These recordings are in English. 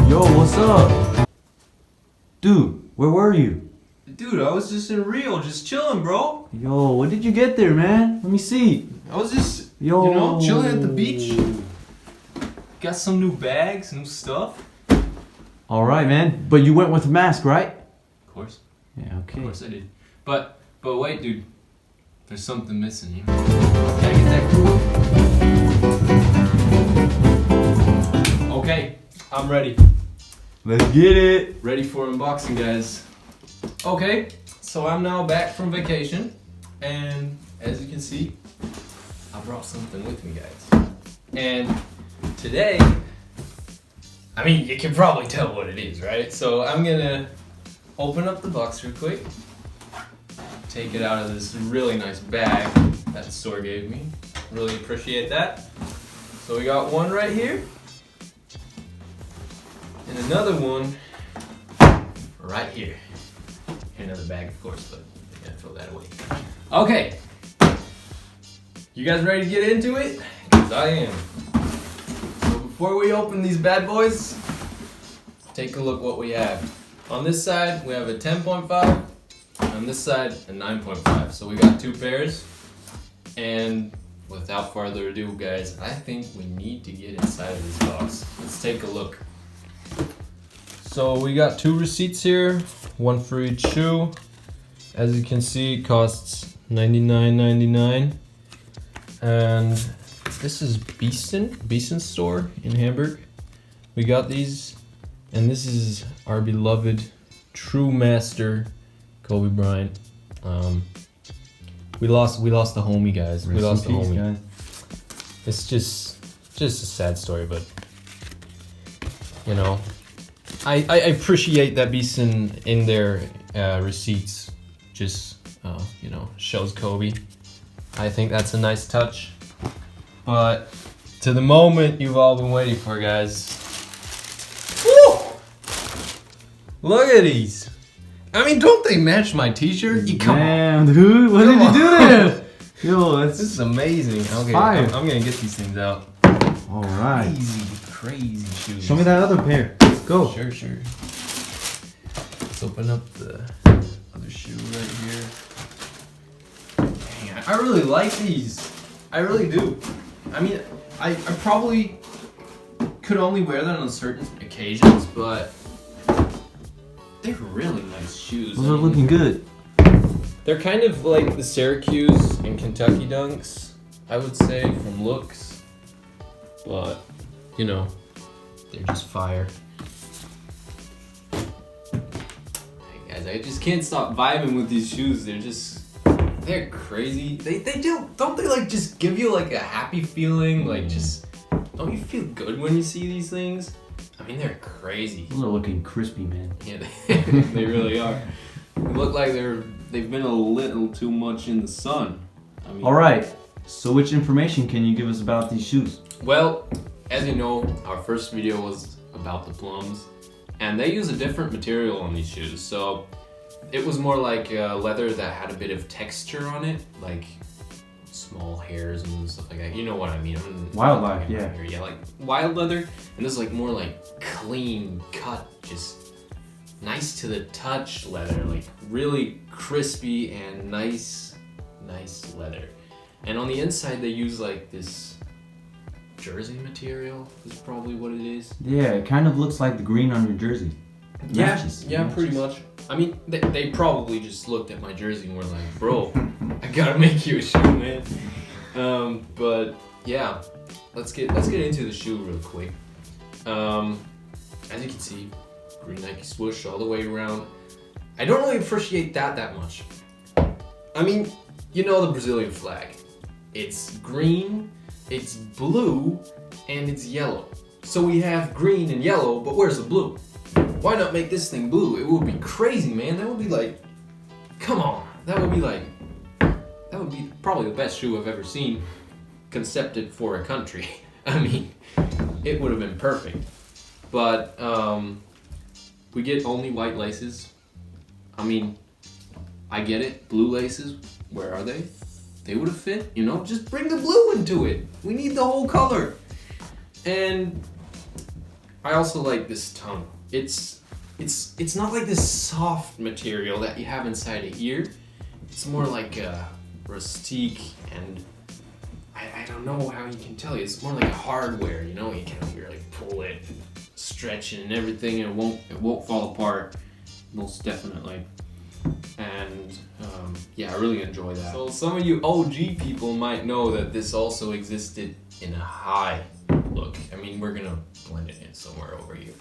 Yo, what's up? Dude, where were you? Dude, I was just in Rio, just chilling, bro. Yo, what did you get there, man? Let me see. I was just, Yo. chilling at the beach. Got some new bags, new stuff. Alright, man. But you went with a mask, right? Of course. Yeah, okay. Of course I did. But wait, dude. There's something missing here. Gotta get that cool. Okay, I'm ready. Let's get it. Ready for unboxing, guys. Okay, so I'm now back from vacation, and as you can see, I brought something with me, guys. And today, I mean, you can probably tell what it is, right? So I'm gonna open up the box real quick, take it out of this really nice bag that the store gave me. Really appreciate that. So we got one right here, and another one right here. Another bag, of course, but I gotta throw that away. Okay, you guys ready to get into it? Because I am. So before we open these bad boys, take a look what we have. On this side, we have a 10.5. On this side, a 9.5. So we got two pairs. And without further ado, guys, I think we need to get inside of this box. Let's take a look. So we got two receipts here, one for each shoe. As you can see, it costs $99.99. And this is Beeson store in Hamburg. We got these, and this is our beloved true master, Kobe Bryant. We lost the homie, guys. We lost the homie. Guys. It's just a sad story, but you know. I appreciate that Beeson in their receipts just shows Kobe. I think that's a nice touch. But to the moment you've all been waiting for, guys. Woo! Look at these. I mean, don't they match my t-shirt? Damn, dude, what did you do there? Yo, this is amazing. Okay, fire. I'm gonna get these things out. All right. Crazy shoes. Show me that other pair. Go. Sure. Let's open up the other shoe right here. Dang, I really like these. I really do. I mean, I probably could only wear them on certain occasions, but they're really nice shoes. Those are looking good. They're kind of like the Syracuse and Kentucky Dunks, I would say, from looks. But, you know, they're just fire. Hey guys, I just can't stop vibing with these shoes. They're crazy. Don't they like just give you like a happy feeling? Like just, don't you feel good when you see these things? I mean, they're crazy. Those are looking crispy, man. Yeah, they really are. They look like they've been a little too much in the sun. I mean, all right. So which information can you give us about these shoes? Well, as you know, our first video was about the plums, and they use a different material on these shoes. So it was more like leather that had a bit of texture on it, like small hairs and stuff like that. You know what I mean? Wildlife, yeah. Yeah, like wild leather. And this is like more like clean cut, just nice to the touch leather, like really crispy and nice leather. And on the inside they use like this jersey material is probably what it is. Yeah, it kind of looks like the green on your jersey. Matches. Pretty much. I mean, they probably just looked at my jersey and were like, bro, I gotta make you a shoe, man. But yeah, let's get into the shoe real quick. As you can see, green Nike swoosh all the way around. I don't really appreciate that much. I mean, you know the Brazilian flag. It's green, it's blue, and it's yellow. So we have green and yellow, but where's the blue? Why not make this thing blue? It would be crazy, man. That would be like, come on. That would be probably the best shoe I've ever seen concepted for a country. I mean, it would have been perfect. But we get only white laces. I mean, I get it. Blue laces, where are they? They would have fit, you know? Just bring the blue into it. We need the whole color. And I also like this tongue. It's not like this soft material that you have inside a ear. It's more like a rustique, and I don't know how you can tell you. It's more like a hardware, you know. You can like pull it, stretch it, and everything, and it won't fall apart. Most definitely. And yeah, I really enjoy that. So some of you OG people might know that this also existed in a high look. I mean, we're gonna blend it in somewhere over here.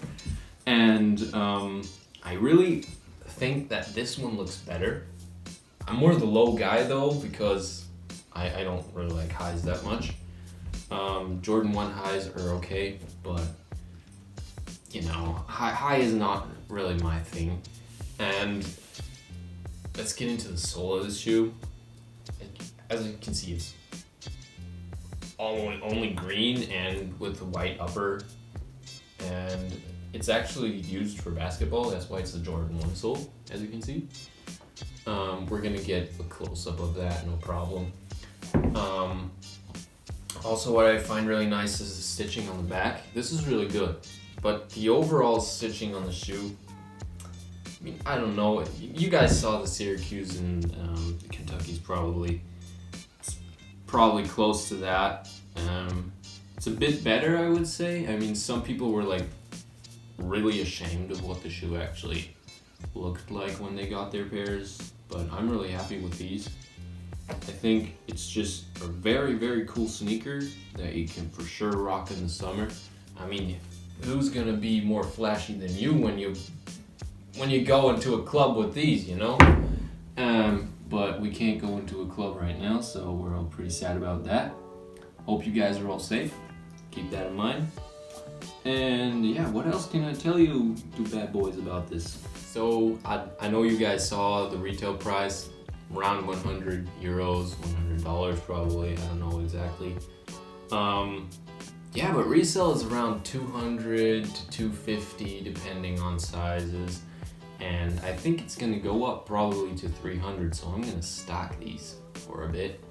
And I really think that this one looks better. I'm more the low guy though, because I don't really like highs that much. Jordan 1 highs are okay, but you know, high is not really my thing. And let's get into the sole of this shoe. As you can see, it's only green and with the white upper, and it's actually used for basketball. That's why it's the Jordan 1 sole, as you can see. We're gonna get a close-up of that, no problem. Also, what I find really nice is the stitching on the back. This is really good, but the overall stitching on the shoe, I mean, I don't know. You guys saw the Syracuse and Kentucky's probably. It's probably close to that. It's a bit better, I would say. I mean, some people were like really ashamed of what the shoe actually looked like when they got their pairs, but I'm really happy with these. I think it's just a very, very cool sneaker that you can for sure rock in the summer. I mean, who's gonna be more flashy than you when you go into a club with these, you know? But we can't go into a club right now, so we're all pretty sad about that. Hope you guys are all safe. Keep that in mind. And yeah, what else can I tell you bad boys about this? So I know you guys saw the retail price, around 100 euros, $100 probably, I don't know exactly. Yeah, but resale is around 200 to 250 depending on sizes. And I think it's gonna go up probably to 300, so I'm gonna stock these for a bit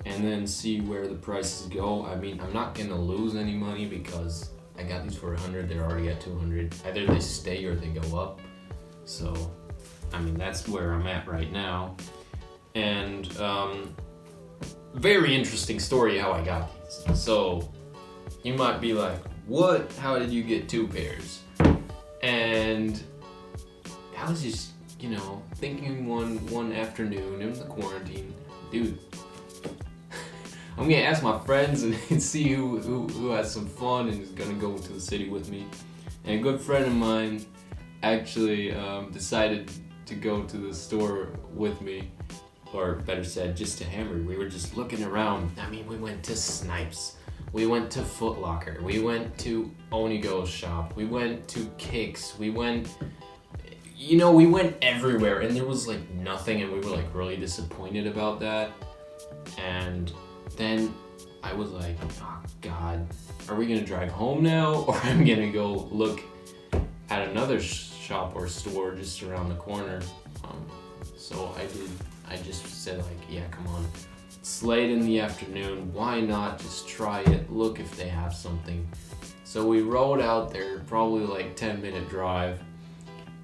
and then see where the prices go. I mean, I'm not gonna lose any money because I got these for 100, they're already at 200. Either they stay or they go up. So, I mean, that's where I'm at right now. And very interesting story how I got these. So, you might be like, what? How did you get 2 pairs? And I was just, you know, thinking one afternoon in the quarantine, dude, I'm gonna ask my friends and see who has some fun and is gonna go to the city with me. And a good friend of mine actually decided to go to the store with me, or better said, just to hammer. We were just looking around. I mean, we went to Snipes, we went to Foot Locker, we went to Onigo's shop, we went to Kicks, we went everywhere, and there was like nothing, and we were like really disappointed about that. And then I was like, oh God, are we gonna drive home now, or I'm gonna go look at another shop or store just around the corner? So I just said like, yeah, come on, it's late in the afternoon, why not just try it, look if they have something. So we rode out there, probably like 10-minute drive,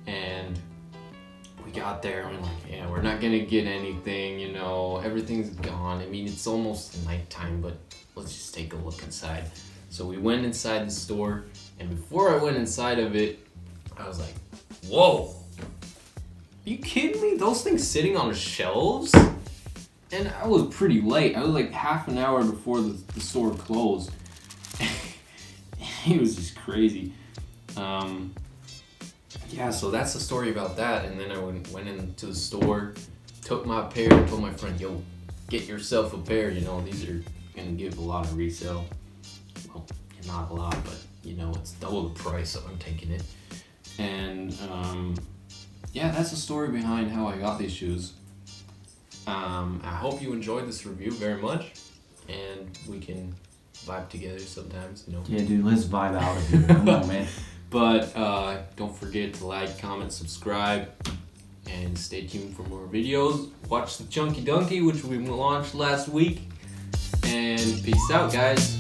and we got there and we're like, yeah, we're not gonna get anything, you know, everything's gone. I mean, it's almost nighttime, but let's just take a look inside. So we went inside the store, and before I went inside of it, I was like, whoa, are you kidding me? Those things sitting on the shelves? And I was pretty late. I was like half an hour before the store closed. It was just crazy. Yeah, so that's the story about that. And then I went into the store, took my pair, and told my friend, yo, get yourself a pair. You know, these are gonna give a lot of resale. Well, not a lot, but you know, it's double the price, so I'm taking it. And yeah, that's the story behind how I got these shoes. I hope you enjoyed this review very much, and we can vibe together sometimes, you know. Yeah, dude, let's vibe out of here. Come on, man. But don't forget to like, comment, subscribe, and stay tuned for more videos. Watch the Chunky Donkey, which we launched last week. And peace out, guys.